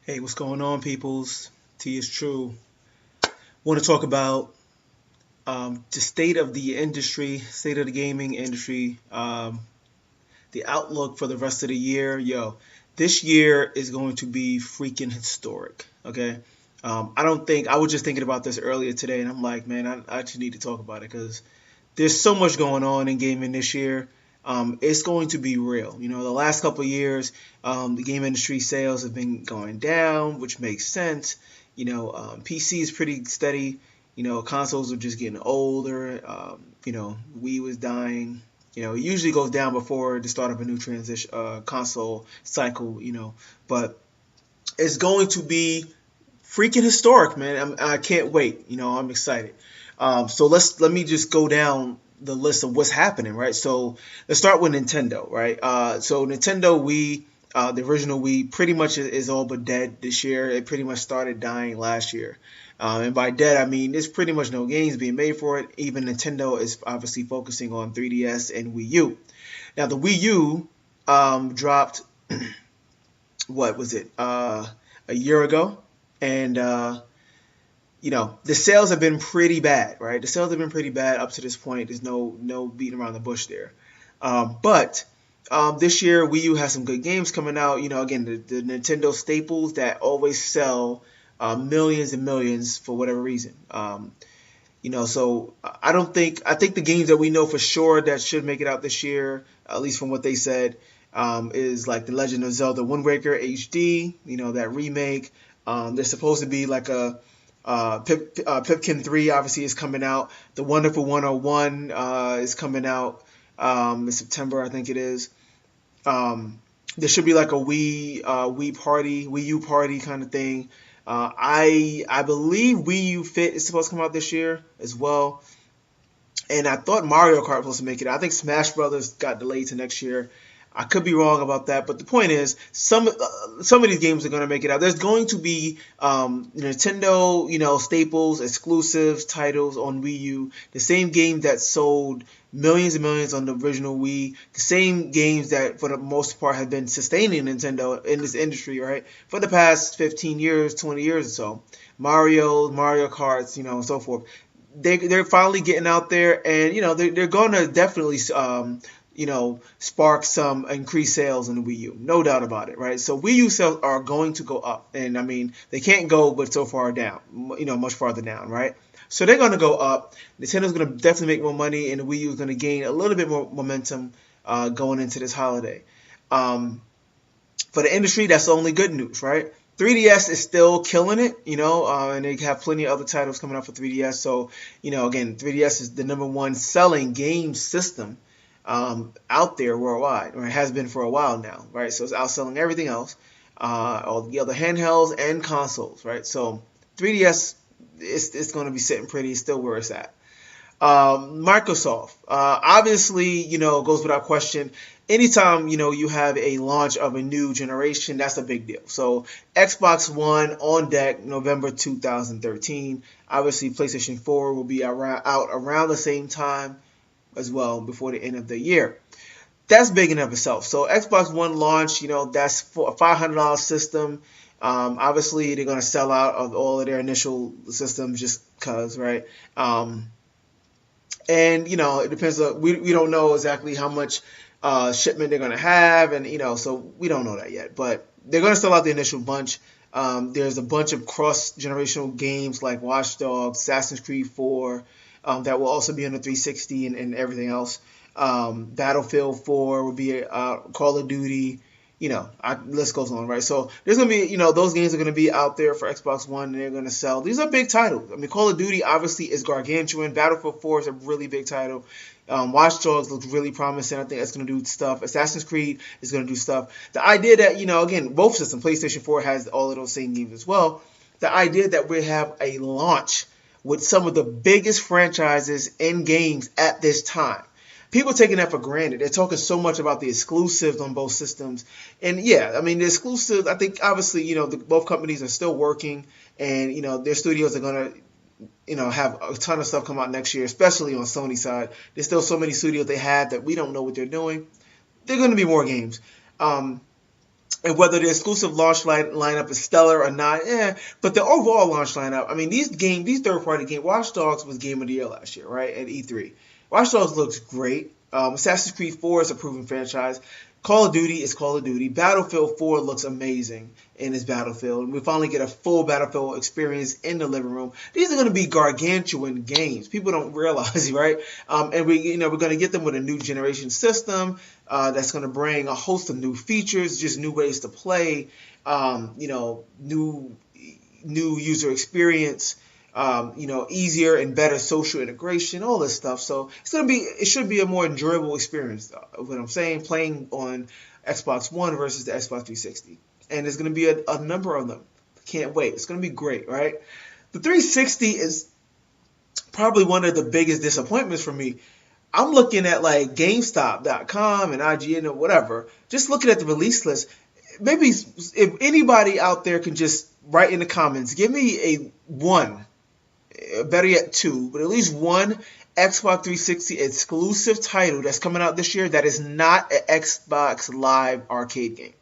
Hey, what's going on, peoples? T is true. Want to talk about the state of the industry, state of the gaming industry, the outlook for the rest of the year. Yo, this year is going to be freaking historic. Okay, I don't think I was just thinking about this earlier today, and I'm like, man, I just need to talk about it because there's so much going on in gaming this year. It's going to be real. The last couple of years, the game industry sales have been going down, which makes sense. PC is pretty steady. Consoles are just getting older. Wii was dying. It usually goes down before the start of a new transition console cycle. But it's going to be freaking historic, man. I can't wait. I'm excited. So let me just go down the list of what's happening, right? So let's start with Nintendo, right? So Nintendo Wii, the original Wii, pretty much is all but dead this year. It pretty much started dying last year. And by dead, I mean there's pretty much no games being made for it. Even Nintendo is obviously focusing on 3DS and Wii U. Now the Wii U dropped, what was it, a year ago, and the sales have been pretty bad, right? The sales have been pretty bad up to this point. There's no beating around the bush there. But this year, Wii U has some good games coming out. Again, the Nintendo staples that always sell millions and millions for whatever reason. So I think the games that we know for sure that should make it out this year, at least from what they said, is like The Legend of Zelda Wind Waker HD, that remake. There's supposed to be like a Pipkin 3 obviously is coming out. The Wonderful 101 is coming out in September, I think it is. There should be like a Wii U party kind of thing. I believe Wii U Fit is supposed to come out this year as well. And I thought Mario Kart was supposed to make it. I think Smash Brothers got delayed to next year. I could be wrong about that, but the point is, some of these games are going to make it out. There's going to be Nintendo, staples, exclusives, titles on Wii U. The same game that sold millions and millions on the original Wii. The same games that, for the most part, have been sustaining Nintendo in this industry, right, for the past 15 years, 20 years or so. Mario Karts, and so forth. They're finally getting out there, and they're going to definitely spark some increased sales in the Wii U, no doubt about it, right? So Wii U sales are going to go up, and I mean they can't go but so far down, much farther down, right? So they're going to go up. Nintendo's going to definitely make more money, and the Wii U is going to gain a little bit more momentum going into this holiday. For the industry, that's only good news, right? 3DS is still killing it, and they have plenty of other titles coming out for 3DS. So, again, 3DS is the number one selling game system out there worldwide, or it has been for a while now, right? So it's outselling everything else, all the other handhelds and consoles, right? So 3DS it's going to be sitting pretty, still where it's at. Microsoft, obviously, goes without question. Anytime, you have a launch of a new generation, that's a big deal. So Xbox One on deck, November 2013. Obviously, PlayStation 4 will be out around the same time as well before the end of the year. That's big in of itself. So Xbox One launch, that's for a $500 system. Obviously, they're going to sell out of all of their initial systems just because, right? And it depends. We don't know exactly how much shipment they're going to have, and so we don't know that yet. But they're going to sell out the initial bunch. There's a bunch of cross-generational games like Watch Dogs, Assassin's Creed 4, that will also be on the 360 and everything else. Battlefield 4 will be Call of Duty. List goes on, right? So there's gonna be, those games are gonna be out there for Xbox One, and they're gonna sell. These are big titles. I mean, Call of Duty obviously is gargantuan. Battlefield 4 is a really big title. Watch Dogs looks really promising. I think that's gonna do stuff. Assassin's Creed is gonna do stuff. The idea that again, both systems, PlayStation 4 has all of those same games as well. The idea that we have a launch with some of the biggest franchises in games at this time. People are taking that for granted. They're talking so much about the exclusives on both systems. And yeah, I mean, the exclusives, I think obviously, both companies are still working, and, their studios are going to, have a ton of stuff come out next year, especially on Sony's side. There's still so many studios they have that we don't know what they're doing. There are going to be more games. And whether the exclusive launch lineup is stellar or not, but the overall launch lineup, I mean, these third-party games, Watch Dogs was Game of the Year last year, right, at E3. Watch Dogs looks great. Assassin's Creed 4 is a proven franchise. Call of Duty is Call of Duty. Battlefield 4 looks amazing in its Battlefield. And we finally get a full Battlefield experience in the living room. These are going to be gargantuan games. People don't realize, right? And we're going to get them with a new generation system that's going to bring a host of new features, just new ways to play, new user experience. Easier and better social integration, all this stuff. So it should be a more enjoyable experience. What I'm saying, playing on Xbox One versus the Xbox 360, and there's going to be a number of them. Can't wait. It's going to be great, right? The 360 is probably one of the biggest disappointments for me. I'm looking at like GameStop.com and IGN or whatever, just looking at the release list. Maybe if anybody out there can just write in the comments, give me a one. Better yet, two, but at least one Xbox 360 exclusive title that's coming out this year that is not an Xbox Live arcade game.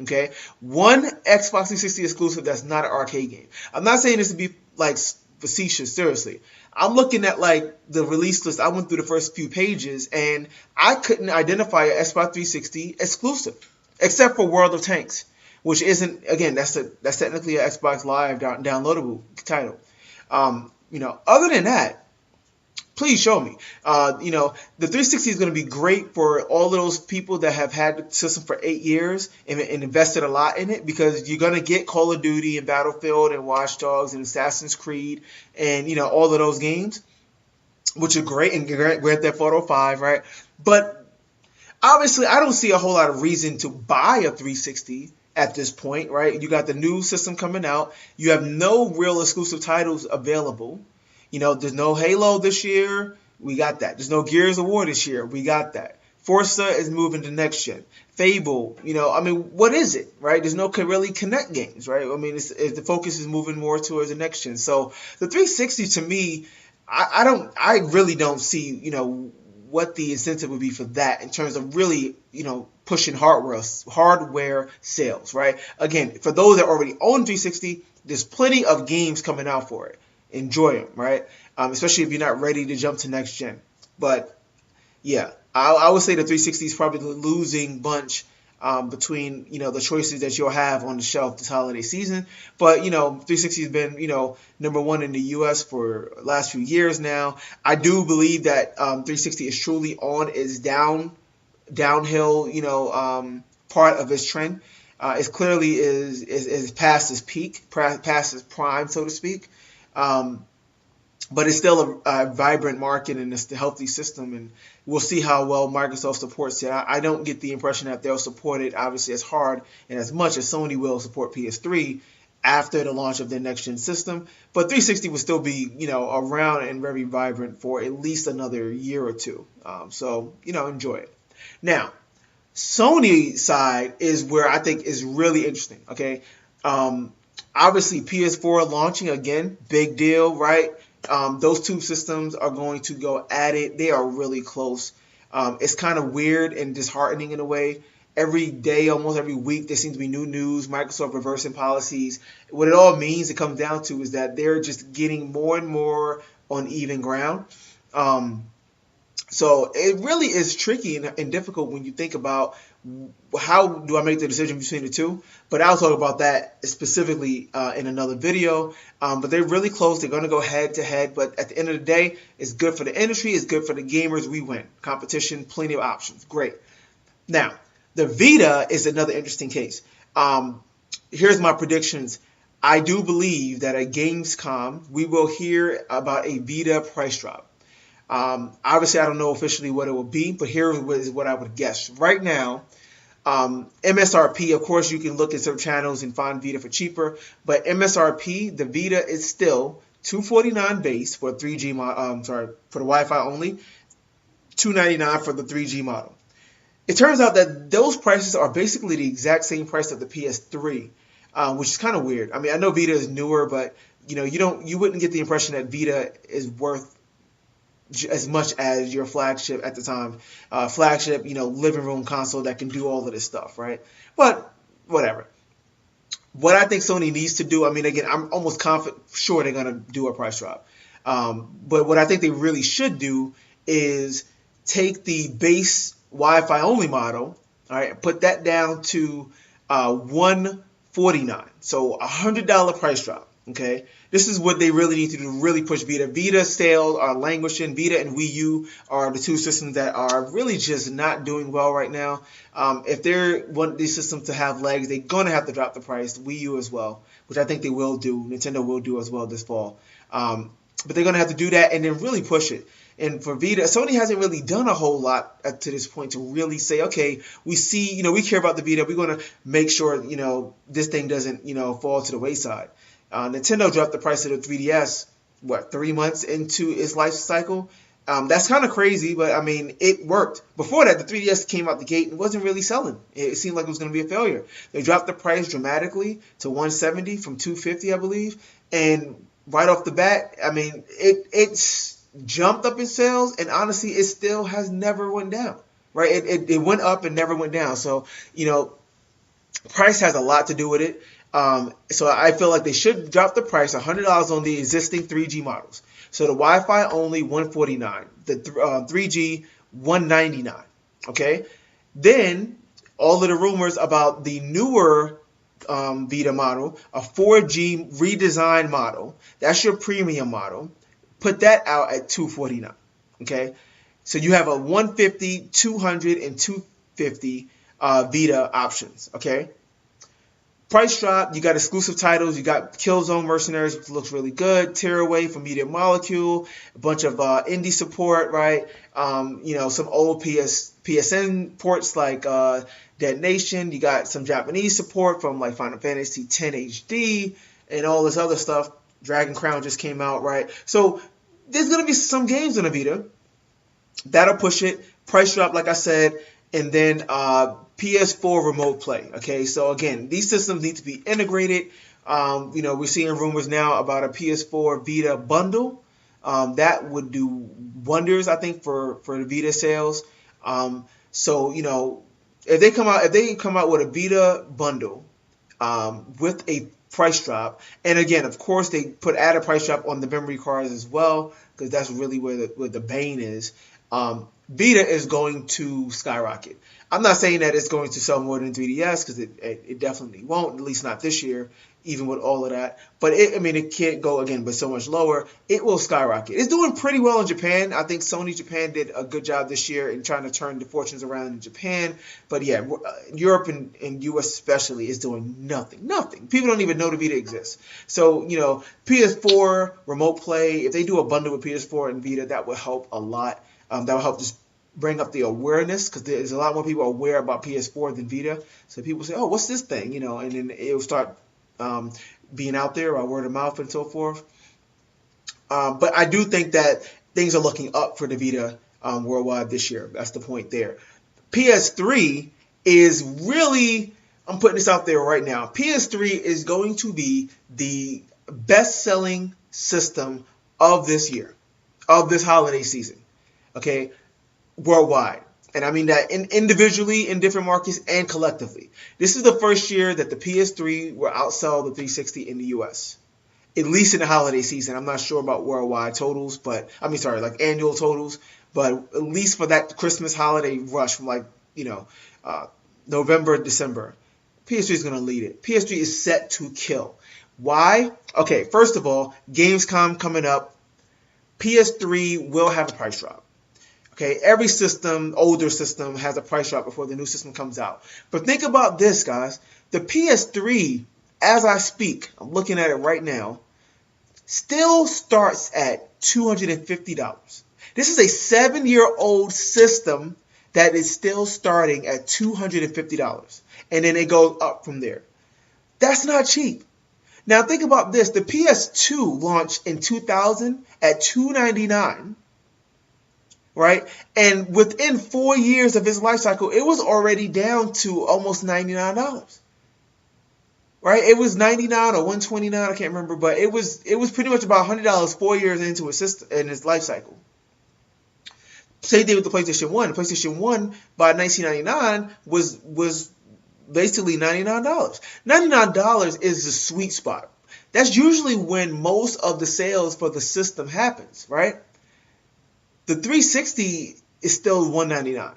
Okay? One Xbox 360 exclusive that's not an arcade game. I'm not saying this to be like facetious, seriously. I'm looking at like the release list. I went through the first few pages and I couldn't identify an Xbox 360 exclusive except for World of Tanks, which isn't, again, that's technically an Xbox Live downloadable title. Other than that, please show me. The 360 is going to be great for all of those people that have had the system for 8 years and invested a lot in it, because you're going to get Call of Duty and Battlefield and Watch Dogs and Assassin's Creed and, all of those games, which are great, and Grand Theft Auto 5, right? But obviously, I don't see a whole lot of reason to buy a 360 at this point, right? You got the new system coming out. You have no real exclusive titles available. There's no Halo this year. We got that. There's no Gears of War this year. We got that. Forza is moving to next gen. Fable, what is it, right? There's no really Kinect games, right? The focus is moving more towards the next gen. So the 360 to me, I really don't see, what the incentive would be for that in terms of really, pushing hardware sales, right? Again, for those that already own 360, there's plenty of games coming out for it. Enjoy them, right? Especially if you're not ready to jump to next gen. But yeah, I would say the 360 is probably the losing bunch between the choices that you'll have on the shelf this holiday season. But 360 has been number one in the U.S. for the last few years now. I do believe that 360 is truly on its downhill part of its trend. It clearly is past its peak, past its prime, so to speak. But it's still a vibrant market, and it's a healthy system, and we'll see how well Microsoft supports it. I don't get the impression that they'll support it, obviously, as hard and as much as Sony will support PS3 after the launch of their next-gen system. But 360 will still be, around and very vibrant for at least another year or two. So, enjoy it. Now, Sony side is where I think is really interesting, okay? Obviously, PS4 launching again, big deal, right? Those two systems are going to go at it. They are really close. It's kind of weird and disheartening in a way. Every day, almost every week, there seems to be new news, Microsoft reversing policies. What it all means, it comes down to, is that they're just getting more and more on even ground. So it really is tricky and difficult when you think about how do I make the decision between the two. But I'll talk about that specifically in another video. But they're really close. They're going to go head to head. But at the end of the day, it's good for the industry. It's good for the gamers. We win. Competition, plenty of options. Great. Now, the Vita is another interesting case. Here's my predictions. I do believe that at Gamescom, we will hear about a Vita price drop. Obviously, I don't know officially what it will be, but here is what I would guess. Right now, MSRP, of course, you can look at some channels and find Vita for cheaper, but MSRP, the Vita is still $249 base for 3G for the Wi-Fi only, $299 for the 3G model. It turns out that those prices are basically the exact same price of the PS3, which is kind of weird. I know Vita is newer, but you wouldn't get the impression that Vita is worth as much as your flagship at the time, living room console that can do all of this stuff, right? But whatever. What I think Sony needs to do, I mean, again, I'm almost sure they're going to do a price drop. But what I think they really should do is take the base Wi-Fi only model, all right, put that down to $149. So $100 price drop. Okay, this is what they really need to do to really push Vita. Vita sales are languishing. Vita and Wii U are the two systems that are really just not doing well right now. If they want these systems to have legs, they're going to have to drop the price. Wii U as well, which I think they will do. Nintendo will do as well this fall. But they're going to have to do that and then really push it. And for Vita, Sony hasn't really done a whole lot to this point to really say, okay, we see, we care about the Vita. We're going to make sure, this thing doesn't, fall to the wayside. Nintendo dropped the price of the 3DS, 3 months into its life cycle? That's kind of crazy, but I mean, it worked. Before that, the 3DS came out the gate and wasn't really selling. It seemed like it was going to be a failure. They dropped the price dramatically to $170 from $250, I believe. And right off the bat, I mean, it's jumped up in sales, and honestly, it still has never went down. Right? It went up and never went down. So, price has a lot to do with it. So I feel like they should drop the price $100 on the existing 3G models. So the Wi-Fi only $149, the 3G $199. Okay, then all of the rumors about the newer Vita model, a 4G redesigned model. That's your premium model. Put that out at $249. Okay, so you have a 150, 200, and 250 Vita options. Okay. Price drop, you got exclusive titles, you got Killzone Mercenaries, which looks really good, Tearaway from Media Molecule, a bunch of indie support, right? Some old PSN ports like Dead Nation, you got some Japanese support from like Final Fantasy X HD, and all this other stuff. Dragon Crown just came out, right? So there's going to be some games on the Vita. That'll push it. Price drop, like I said, and then PS4 remote play. Okay, so again, these systems need to be integrated. We're seeing rumors now about a PS4 Vita bundle. That would do wonders, I think, for the Vita sales. If they come out with a Vita bundle with a price drop, and again, of course, they add a price drop on the memory cards as well, because that's really where the bane is. Vita is going to skyrocket. I'm not saying that it's going to sell more than 3DS, because it definitely won't, at least not this year, even with all of that. But it can't go again, but so much lower. It will skyrocket. It's doing pretty well in Japan. I think Sony Japan did a good job this year in trying to turn the fortunes around in Japan. But yeah, Europe and US especially is doing nothing. People don't even know the Vita exists. So, PS4 remote play, if they do a bundle with PS4 and Vita, that would help a lot. That will help just bring up the awareness, because there's a lot more people aware about PS4 than Vita. So people say, oh, what's this thing? And then it'll start being out there by word of mouth and so forth. But I do think that things are looking up for the Vita worldwide this year. That's the point there. PS3 is really, I'm putting this out there right now, PS3 is going to be the best-selling system of this year, of this holiday season. Okay, worldwide. And I mean that individually in different markets and collectively. This is the first year that the PS3 will outsell the 360 in the US. At least in the holiday season. I'm not sure about worldwide totals, like annual totals. But at least for that Christmas holiday rush from November, December, PS3 is going to lead it. PS3 is set to kill. Why? Okay, first of all, Gamescom coming up. PS3 will have a price drop. Okay, every system, older system, has a price drop before the new system comes out. But think about this, guys. The PS3, as I speak, I'm looking at it right now, still starts at $250. This is a 7-year-old system that is still starting at $250. And then it goes up from there. That's not cheap. Now think about this. The PS2 launched in 2000 at $299. Right? And within 4 years of its life cycle, it was already down to almost $99. Right? It was $99 or $129, I can't remember, but it was pretty much about $100 4 years into its life cycle. Same thing with the PlayStation 1. The PlayStation 1 by 1999 was basically $99. $99 is the sweet spot. That's usually when most of the sales for the system happens, right? The 360 is still $199,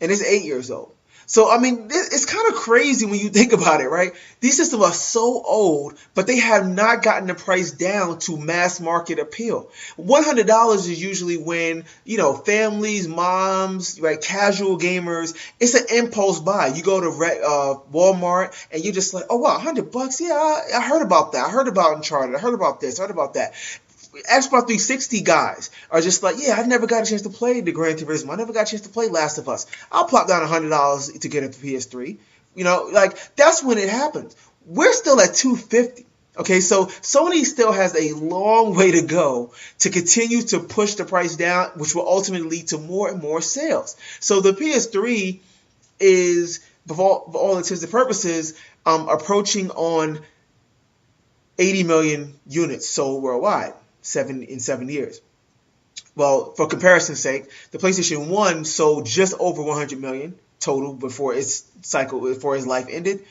and it's 8 years old. So, I mean, it's kind of crazy when you think about it, right? These systems are so old, but they have not gotten the price down to mass market appeal. $100 is usually when, families, moms, right, casual gamers, it's an impulse buy. You go to Walmart and you're just like, oh, wow, $100? Yeah, I heard about that. I heard about Uncharted. I heard about this. I heard about that. Xbox 360 guys are just like, yeah, I never got a chance to play the Gran Turismo. I never got a chance to play Last of Us. I'll plop down $100 to get a PS3. That's when it happens. We're still at $250. Okay, so Sony still has a long way to go to continue to push the price down, which will ultimately lead to more and more sales. So the PS3 is, for all intents and purposes, approaching on 80 million units sold worldwide. In 7 years. Well, for comparison's sake, the PlayStation 1 sold just over 100 million total before its life ended,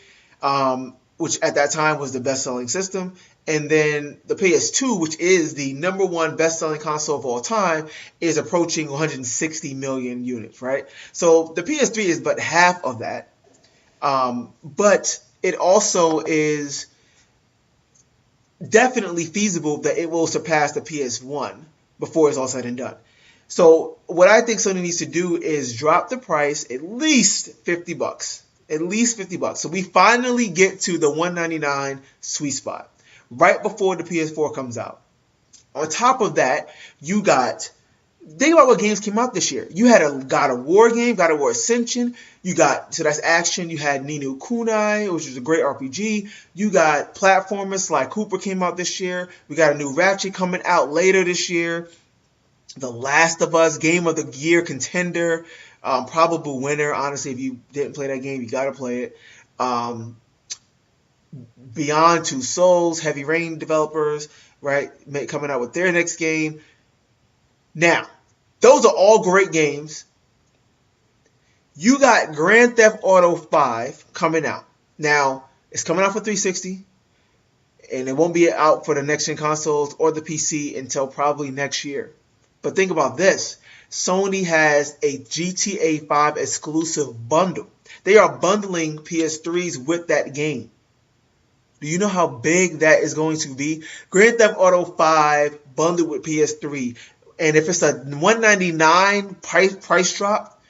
which at that time was the best-selling system. And then the PS2, which is the number one best-selling console of all time, is approaching 160 million units, right? So the PS3 is but half of that. But it also is definitely feasible that it will surpass the PS1 before it's all said and done. So what I think Sony needs to do is drop the price at least $50. At least $50. So we finally get to the $199 sweet spot right before the PS4 comes out. On top of that, think about what games came out this year. You had a God of War game, God of War Ascension. So that's action. You had Ni no Kuni, which is a great RPG. You got platformers like Cooper came out this year. We got a new Ratchet coming out later this year. The Last of Us, Game of the Year contender, probable winner. Honestly, if you didn't play that game, you got to play it. Beyond Two Souls, Heavy Rain developers, right, coming out with their next game. Now, those are all great games. You got Grand Theft Auto 5 coming out. Now, it's coming out for 360, and it won't be out for the next-gen consoles or the PC until probably next year. But think about this. Sony has a GTA 5 exclusive bundle. They are bundling PS3s with that game. Do you know how big that is going to be? Grand Theft Auto 5 bundled with PS3. And if it's a $199 price drop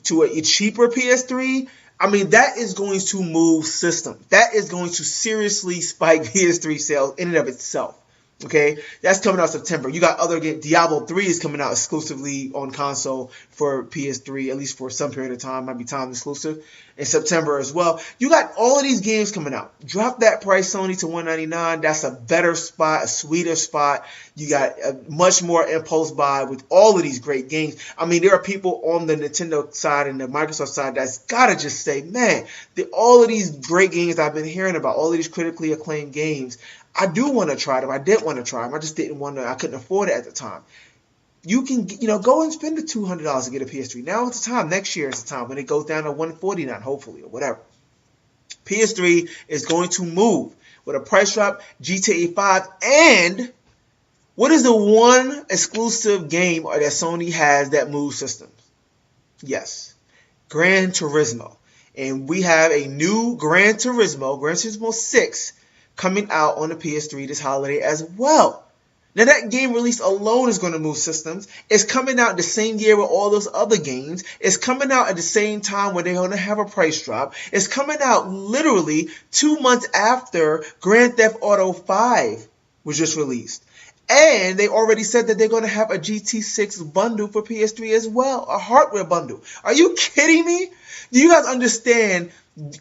to a cheaper PS3, I mean, that is going to move systems. That is going to seriously spike PS3 sales in and of itself. Okay, that's coming out September. You got other games. Diablo 3 is coming out exclusively on console for PS3, at least for some period of time. Might be time exclusive in September as well. You got all of these games coming out. Drop that price, Sony, to $199. That's a better spot, a sweeter spot. You got a much more impulse buy with all of these great games. I mean, there are people on the Nintendo side and the Microsoft side that's gotta just say, man, all of these great games I've been hearing about, all of these critically acclaimed games, I do want to try them. I did want to try them. I just didn't want to. I couldn't afford it at the time. You can, go and spend the $200 to get a PS3. Now is the time. Next year is the time when it goes down to $149, hopefully, or whatever. PS3 is going to move with a price drop, GTA 5, and what is the one exclusive game that Sony has that moves systems? Yes, Gran Turismo. And we have a new Gran Turismo 6, coming out on the PS3 this holiday as well. Now that game release alone is going to move systems. It's coming out the same year with all those other games. It's coming out at the same time where they're going to have a price drop. It's coming out literally 2 months after Grand Theft Auto 5 was just released. And they already said that they're going to have a GT6 bundle for PS3 as well, a hardware bundle. Are you kidding me? Do you guys understand?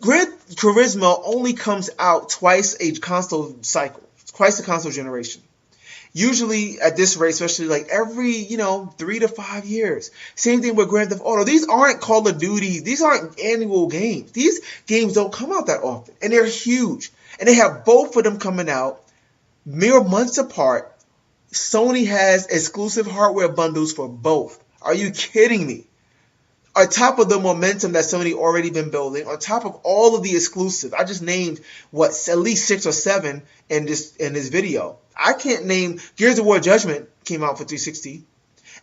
Gran Turismo only comes out twice a console cycle, twice a console generation. Usually at this rate, especially like every, 3 to 5 years. Same thing with Grand Theft Auto. These aren't Call of Duty. These aren't annual games. These games don't come out that often. And they're huge. And they have both of them coming out mere months apart. Sony has exclusive hardware bundles for both. Are you kidding me? on top of the momentum that Sony already been building, on top of all of the exclusives. I just named at least 6 or 7 in this video. I can't name Gears of War Judgment came out for 360.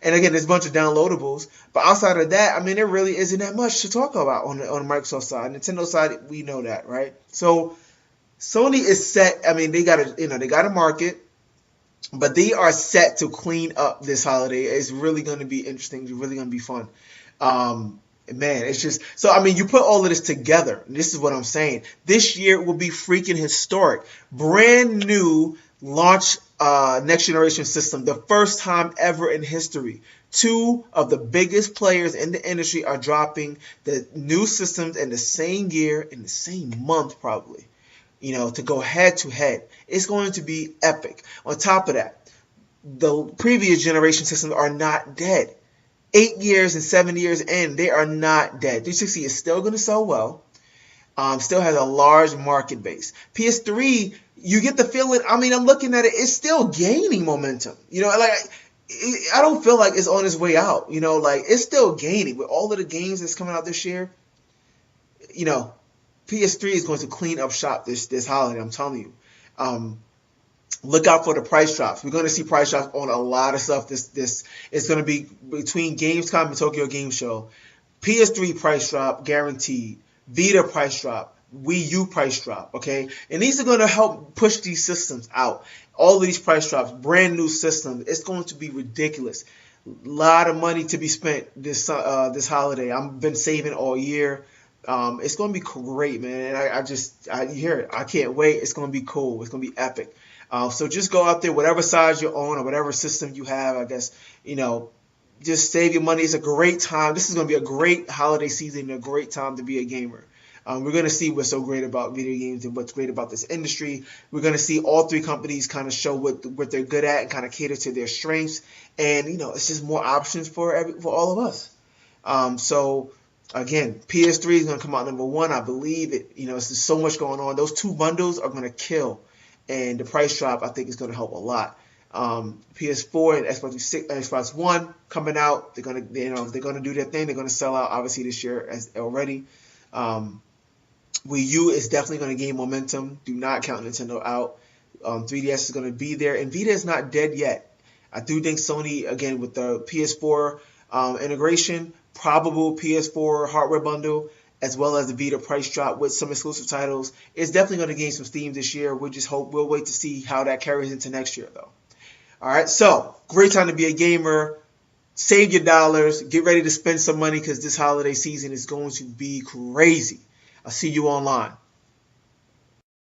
And again, there's a bunch of downloadables. But outside of that, I mean, there really isn't that much to talk about on the Microsoft side. Nintendo side, we know that, right? So Sony is set. I mean, they got a market, but they are set to clean up this holiday. It's really going to be interesting. It's really going to be fun. Man, it's just so. I mean, you put all of this together. And this is what I'm saying. This year will be freaking historic. Brand new launch next generation system, the first time ever in history. 2 of the biggest players in the industry are dropping the new systems in the same year, in the same month, probably. To go head to head. It's going to be epic. On top of that, the previous generation systems are not dead. 8 years and 7 years in, they are not dead. 360 is still going to sell well. Still has a large market base. PS3, you get the feeling, I mean, I'm looking at it, it's still gaining momentum. I don't feel like it's on its way out. It's still gaining. With all of the games that's coming out this year, PS3 is going to clean up shop this holiday, I'm telling you. Look out for the price drops. We're going to see price drops on a lot of stuff. This is going to be between Gamescom and Tokyo Game Show. PS3 price drop guaranteed. Vita price drop. Wii U price drop. Okay, and these are going to help push these systems out. All of these price drops, brand new systems. It's going to be ridiculous. A lot of money to be spent this holiday. I've been saving all year. It's going to be great, man. And I hear it. I can't wait. It's going to be cool. It's going to be epic. So just go out there, whatever size you own or whatever system you have, I guess, just save your money. It's a great time. This is going to be a great holiday season, a great time to be a gamer. We're going to see what's so great about video games and what's great about this industry. We're going to see all 3 companies kind of show what they're good at and kind of cater to their strengths. And, it's just more options for all of us. So, again, PS3 is going to come out number 1. I believe it. There's just so much going on. Those 2 bundles are going to kill. And the price drop, I think, is going to help a lot. PS4 and Xbox One coming out. They're going to do their thing. They're going to sell out obviously this year already. Wii U is definitely going to gain momentum. Do not count Nintendo out. 3DS is going to be there, and Vita is not dead yet. I do think Sony, again, with the PS4 integration, probable PS4 hardware bundle, as well as the Vita price drop with some exclusive titles, is definitely going to gain some steam this year. We'll wait to see how that carries into next year, though. All right, so great time to be a gamer. Save your dollars. Get ready to spend some money because this holiday season is going to be crazy. I'll see you online.